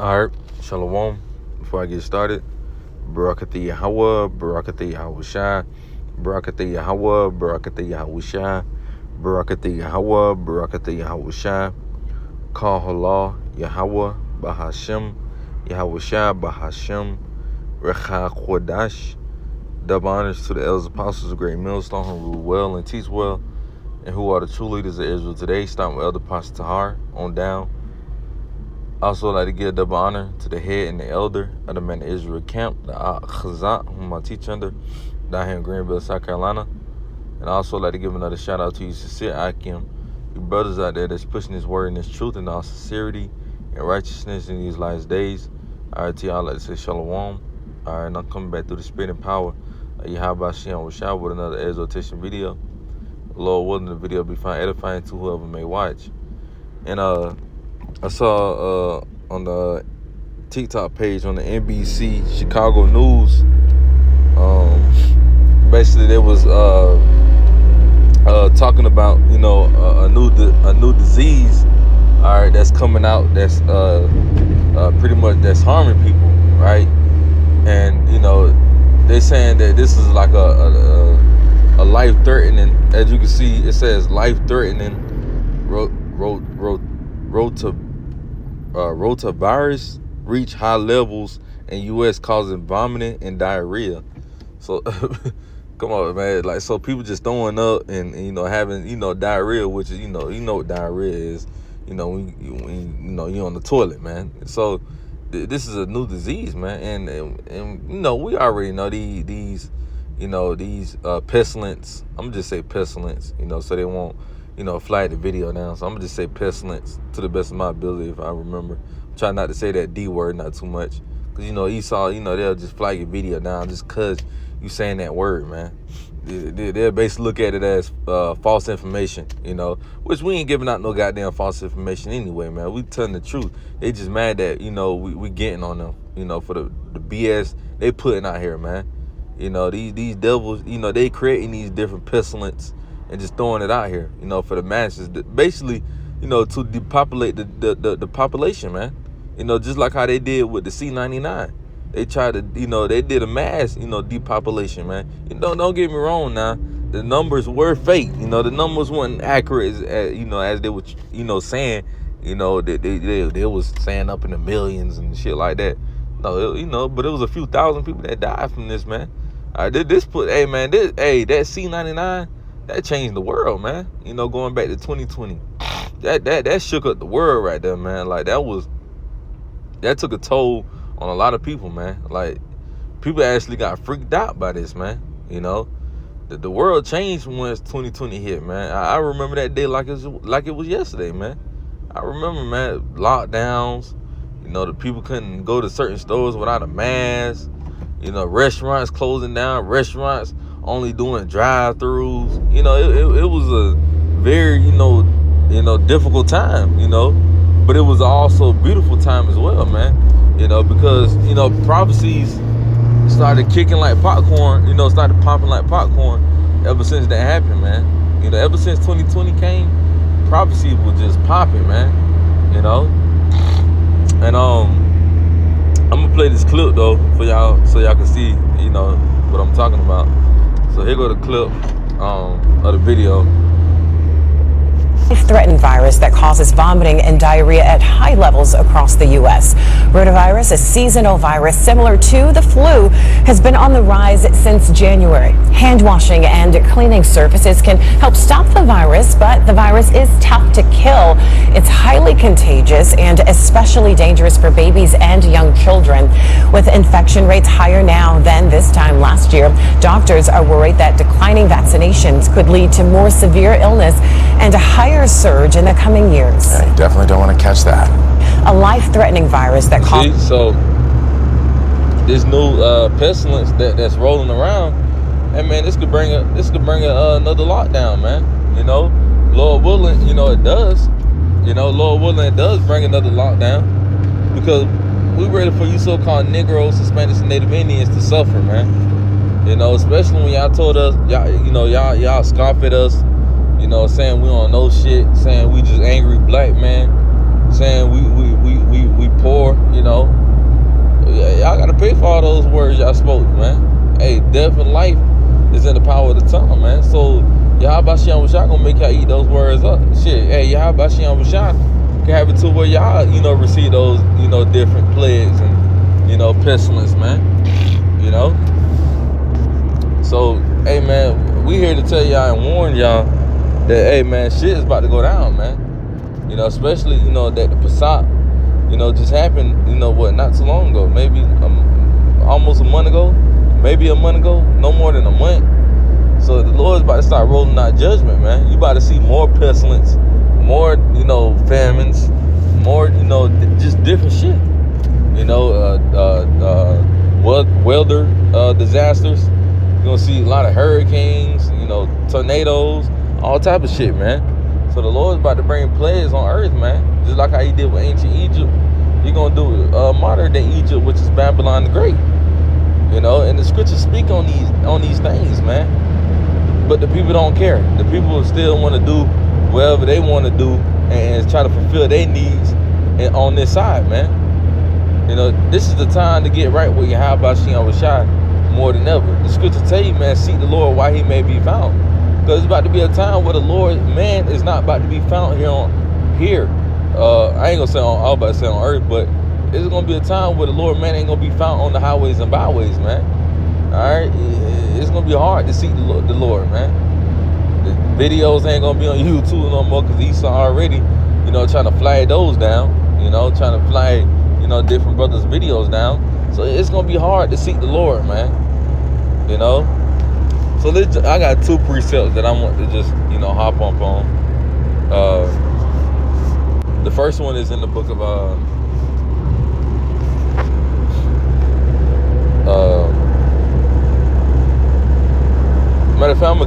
Alright, Shalom. Before I get started, Barakatha Yahweh, Barakatha Yahushua, Barakatha Yahweh, Barakatha Yahushua, Barakatha Yahweh, Barakatha Yahushua, Kahala Yahweh, Bahashem, Yahushua, Bahashem, Recha Chodash. Double honors to the elders, apostles of Great Millstone who rule well and teach well, and who are the true leaders of Israel today, starting with Elder Pastor Tahar on down. Also, I'd like to give double honor to the head and the elder of the Man of Israel camp, the Chazat, whom I teach under, down here in Greenville, South Carolina. And I also like to give another shout out to you, sincere Akim, you brothers out there that's pushing this word and this truth in all sincerity and righteousness in these last days. All right, to y'all, I'd like to say Shalom. All right, and I'm coming back through the spirit and power of Yahweh Shem Rashad with another exhortation video. Lord willing, the video will be found edifying to whoever may watch. And I saw on the TikTok page on the NBC Chicago News, basically they was talking about a new disease, all right, that's coming out that's pretty much that's harming people, right? And they're saying that this is like a life-threatening, as you can see, it says life-threatening rotavirus reach high levels in U.S. causing vomiting and diarrhea. So come on, man. Like, so people just throwing up and having diarrhea, which is you know what diarrhea is. When you're on the toilet, man. So this is a new disease, man, and we already know these pestilence. I'm gonna just say pestilence, so they won't flag the video now. So I'm gonna just say pestilence to the best of my ability, if I remember. I'm trying not to say that D word not too much, because Esau, they'll just flag your video down just cause you saying that word, man. They'll basically look at it as false information, which we ain't giving out no goddamn false information anyway, man. We telling the truth. They just mad that we getting on them, for the BS they putting out here, man. These devils, they creating these different pestilence and just throwing it out here, for the masses, basically, to depopulate the population, man. Just like how they did with the C-99. They tried to, they did a mass, depopulation, man. Don't get me wrong now. The numbers were fake. The numbers weren't accurate as they were, saying, they was saying up in the millions and shit like that. No, but it was a few thousand people that died from this, man. That C-99, that changed the world, man. Going back to 2020, that shook up the world right there, man. Like that took a toll on a lot of people, man. Like, people actually got freaked out by this, man. The world changed once 2020 hit, man. I remember that day like it was yesterday, man. I remember, man, lockdowns. The people couldn't go to certain stores without a mask. Restaurants closing down. Restaurants only doing drive-throughs. It was a very, difficult time, but it was also a beautiful time as well, man. Because, prophecies started kicking like popcorn, started popping like popcorn ever since that happened, man. Ever since 2020 came, prophecies was just popping, man, And I'm gonna play this clip though for y'all so y'all can see, what I'm talking about. So here go the clip of the video. Life-threatening virus that causes vomiting and diarrhea at high levels across the U.S. Rotavirus, a seasonal virus similar to the flu, has been on the rise since January. Hand washing and cleaning services can help stop the virus, but the virus is tough to kill. It's highly contagious and especially dangerous for babies and young children. With infection rates higher now than this time last year, doctors are worried that declining vaccinations could lead to more severe illness and a higher surge in the coming years. Yeah, you definitely don't want to catch that. A life-threatening virus that causes... So this new pestilence that's rolling around, and man, this could bring another lockdown, man. Lord willing, it does. Lord willing, it does bring another lockdown, because we ready for you so-called Negroes, Hispanics, and Native Indians to suffer, man. Especially when y'all told us, y'all scoff at us. Saying we don't know shit, saying we just angry black man, saying we poor, you know, y'all gotta pay for all those words y'all spoke, man. Hey, death and life is in the power of the tongue, man. So Yahweh Shem Shah gonna make y'all eat those words up. Shit, hey, Yahweh Shem Shah can have it to where y'all, you know, receive those, you know, different plagues and, you know, pestilence, man. You know. So, hey, man, we here to tell y'all and warn y'all that, hey, man, shit is about to go down, man. You know, especially, you know, that the Passat, you know, just happened, you know, what, not too long ago, maybe almost a month ago, maybe a month ago, no more than a month. So the Lord's about to start rolling out judgment, man. You about to see more pestilence, more, you know, famines, more, you know, just different shit. You know, weather disasters. You're gonna see a lot of hurricanes, you know, tornadoes, all type of shit, man. So the Lord's about to bring plagues on earth, man. Just like how he did with ancient Egypt. He's gonna do modern day Egypt, which is Babylon the Great. You know, and the scriptures speak on these things, man. But the people don't care. The people still want to do whatever they want to do and try to fulfill their needs on this side, man. You know, this is the time to get right with Yahweh Shem Shah more than ever. The scripture tell you, man, seek the Lord while he may be found. Because it's about to be a time where the Lord, man, is not about to be found here. I ain't gonna say on, I was about to say on earth, but it's gonna be a time where the Lord, man, ain't gonna be found on the highways and byways, man. Alright? It's gonna be hard to seek the Lord, man. The videos ain't gonna be on YouTube no more because Esau already, you know, trying to flag those down. You know, trying to flag, you know, different brothers' videos down. So it's gonna be hard to seek the Lord, man. You know? So I got two precepts that I want to just, you know, hop up on. The first one is in the book of matter of fact,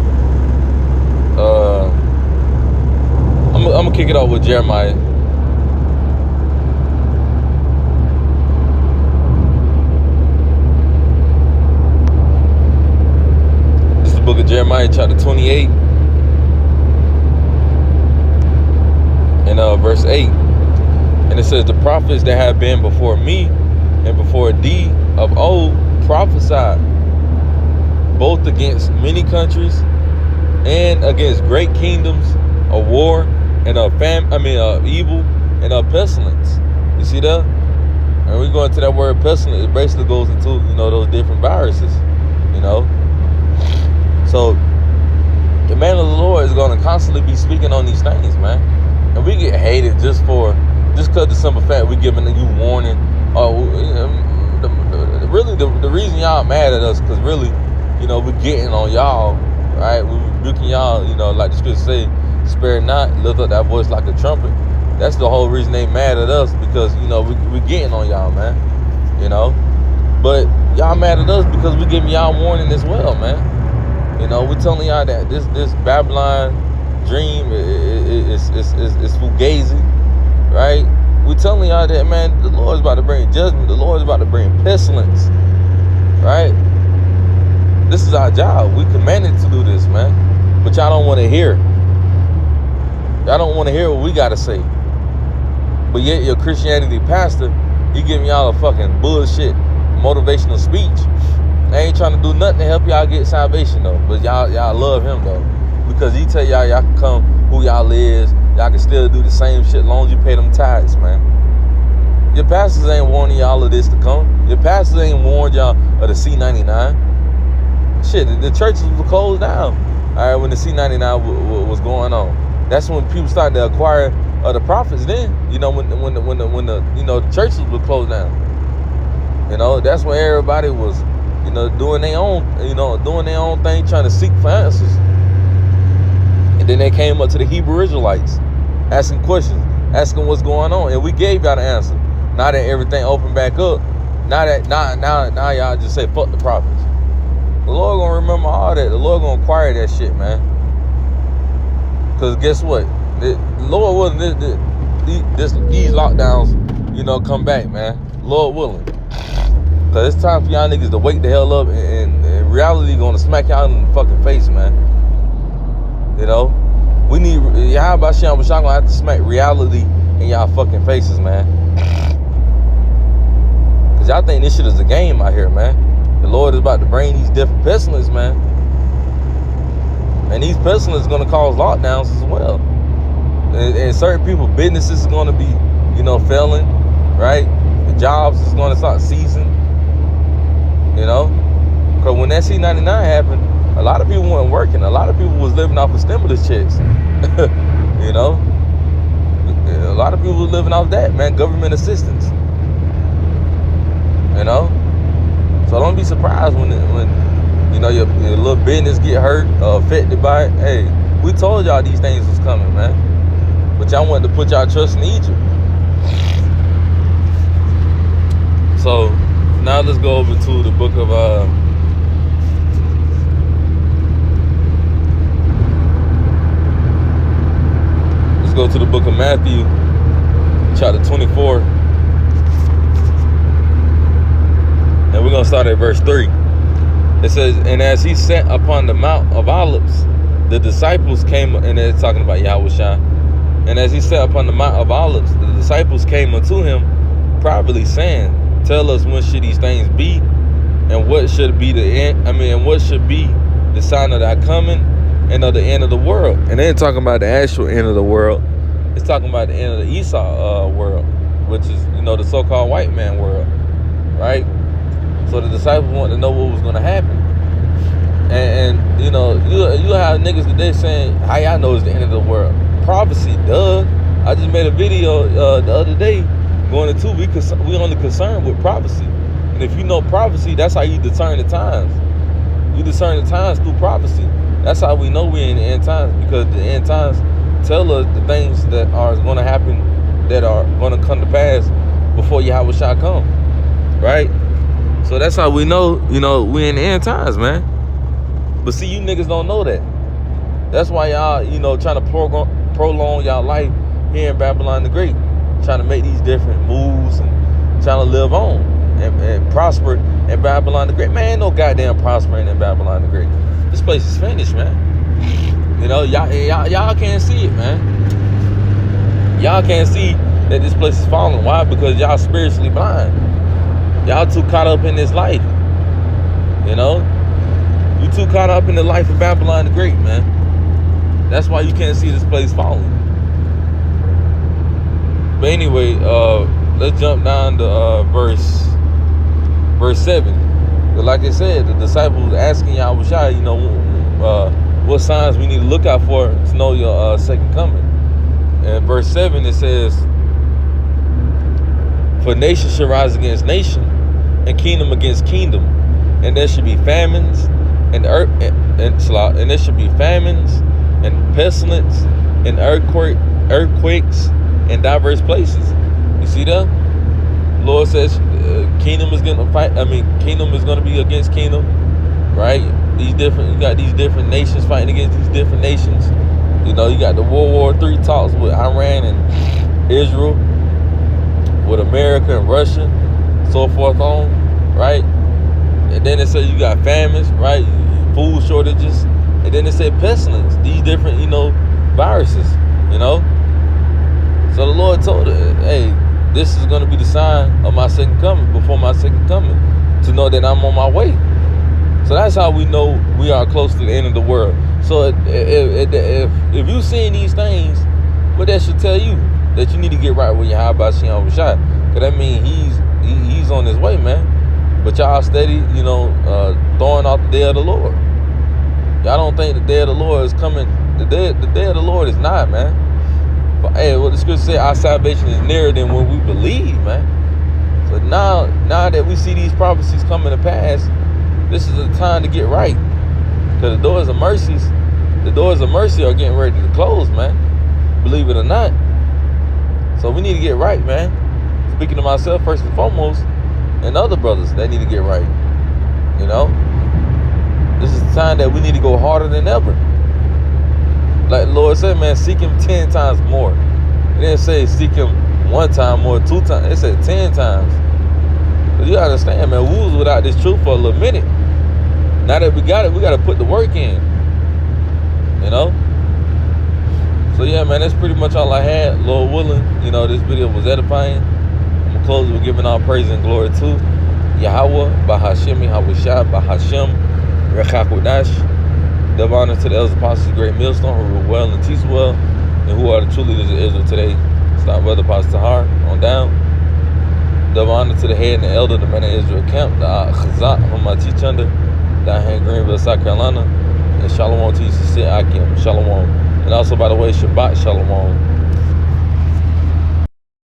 I'm gonna kick it off with Jeremiah. This is the book of Jeremiah, chapter 28, and verse 8. And it says, the prophets that have been before me and before thee of old prophesied, both against many countries and against great kingdoms, of war and of evil and of pestilence. You see that? And we go into that word pestilence. It basically goes into, you know, those different viruses. You know, so the man of the Lord is going to constantly be speaking on these things, man. And we get hated just because the simple fact we're giving you warning. Really, the reason y'all mad at us because really, you know, we're getting on y'all, right? We're rebuking y'all, you know, like the scripture say, spare not, lift up that voice like a trumpet. That's the whole reason they mad at us, because, you know, we're getting on y'all, man. You know? But y'all mad at us because we're giving y'all warning as well, man. You know, we're telling y'all that this Babylon dream is fugazi, right? We're telling y'all that, man, the Lord's about to bring judgment. The Lord's about to bring pestilence, right? This is our job. We commanded to do this, man. But y'all don't want to hear. Y'all don't want to hear what we got to say. But yet your Christianity pastor, he giving y'all a fucking bullshit motivational speech. They ain't trying to do nothing to help y'all get salvation, though. But y'all love him, though. Because he tell y'all can come who y'all is. Y'all can still do the same shit as long as you pay them tithes, man. Your pastors ain't warning y'all of this to come. Your pastors ain't warned y'all of the C99. Shit, the churches were closed down. All right, when the C99 was going on, that's when people started to acquire the prophets. Then, you know, when the you know, the churches were closed down. You know, that's when everybody was, you know, doing their own thing, trying to seek for answers. And then they came up to the Hebrew Israelites, asking questions, asking what's going on, and we gave y'all the answer. Now that everything opened back up, now y'all just say fuck the prophets. The Lord gonna remember all that. The Lord gonna acquire that shit, man. Cause guess what? The Lord willing, these lockdowns, you know, come back, man. Lord willing. Cause it's time for y'all niggas to wake the hell up, and reality gonna smack y'all in the fucking face, man. You know, we need Yahweh Shem Shah gonna have to smack reality in y'all fucking faces, man. think this shit is a game out here, man. The Lord is about to bring these different pestilence, man. And these pestilence is going to cause lockdowns as well. And certain people, businesses is going to be, failing, right? The jobs is going to start ceasing, Because when that C-99 happened, a lot of people weren't working. A lot of people was living off of stimulus checks, A lot of people was living off that, man, government assistance, So don't be surprised when your little business get hurt or affected by it. Hey, we told y'all these things was coming, man. But y'all wanted to put y'all trust in Egypt. So now let's go over to the book of let's go to the book of Matthew, chapter 24. And we're going to start at verse 3. It says, and as he sat upon the Mount of Olives, the disciples came, and it's talking about Yahushua. And as he sat upon the Mount of Olives, the disciples came unto him privately, saying, tell us when should these things be, and what should be the end, and what should be the sign of thy coming and of the end of the world. And they ain't talking about the actual end of the world. It's talking about the end of the Esau world, which is, the so-called white man world, right? So the disciples wanted to know what was going to happen. And you have niggas today saying, how y'all know it's the end of the world? Prophecy, duh. I just made a video the other day going into we only concerned with prophecy. And if you know prophecy, that's how you discern the times. You discern the times through prophecy. That's how we know we're in the end times, because the end times tell us the things that are going to happen, that are going to come to pass before Yahushua come, right? So that's how we know, we're in the end times, man. But see, you niggas don't know that. That's why y'all, trying to prolong y'all life here in Babylon the Great, trying to make these different moves and trying to live on and prosper in Babylon the Great. Man, ain't no goddamn prospering in Babylon the Great. This place is finished, man. Y'all can't see it, man. Y'all can't see that this place is falling. Why? Because y'all spiritually blind. Y'all too caught up in this life. You too caught up in the life of Babylon the Great, man. That's why you can't see this place falling. But anyway, let's jump down to verse 7. But like I said, the disciples asking Yahushua, what signs we need to look out for to know your second coming. And verse 7, it says, for nation shall rise against nation, and kingdom against kingdom, and there should be famines, and there should be famines, and pestilence, and earthquakes, in diverse places. You see that? Lord says, kingdom is gonna fight. Kingdom is gonna be against kingdom, right? You got these different nations fighting against these different nations. You got the World War III talks with Iran and Israel, with America and Russia, so forth on, right? And then it says you got famines, right? Food shortages. And then it said pestilence, these different, viruses, So the Lord told her, hey, this is going to be the sign of my second coming, before my second coming, to know that I'm on my way. So that's how we know we are close to the end of the world. So if you seeing these things, what that should tell you? That you need to get right with your Yahweh Shem Shai. Because that means he's on his way, man. But y'all steady, throwing off the day of the Lord. Y'all don't think the day of the Lord is coming. The day of the Lord is not, man. But, hey, what the scripture say, our salvation is nearer than when we believe, man. So now that we see these prophecies coming to pass, this is the time to get right. Because the doors of mercy are getting ready to close, man. Believe it or not. So we need to get right, man. Speaking to myself first and foremost, and other brothers that need to get right. This is the time that we need to go harder than ever. Like the Lord said, man, seek him 10 times more. It didn't say seek him 1 time more, 2 times. It said 10 times. But you gotta understand, man, we was without this truth for a little minute. Now that we got it, we gotta put the work in. So yeah, man, that's pretty much all I had. Lord willing, this video was edifying. I'm gonna close with giving all praise and glory to Yahweh, Bahashemi, Hawashah, Bahashem, Rechakudash. Double honor to the elders apostles, the great millstone, who rule well and teach well, and who are the true leaders of Israel today. Stop Brother Apostle Tahar on down. Double honor to the head and the elder, the man of Israel camp, the Chazak, whom I teach under, down here in Greenville, South Carolina. And Shalom to you, Sit Akim, Shalom. And also, by the way, Shabbat Shalom.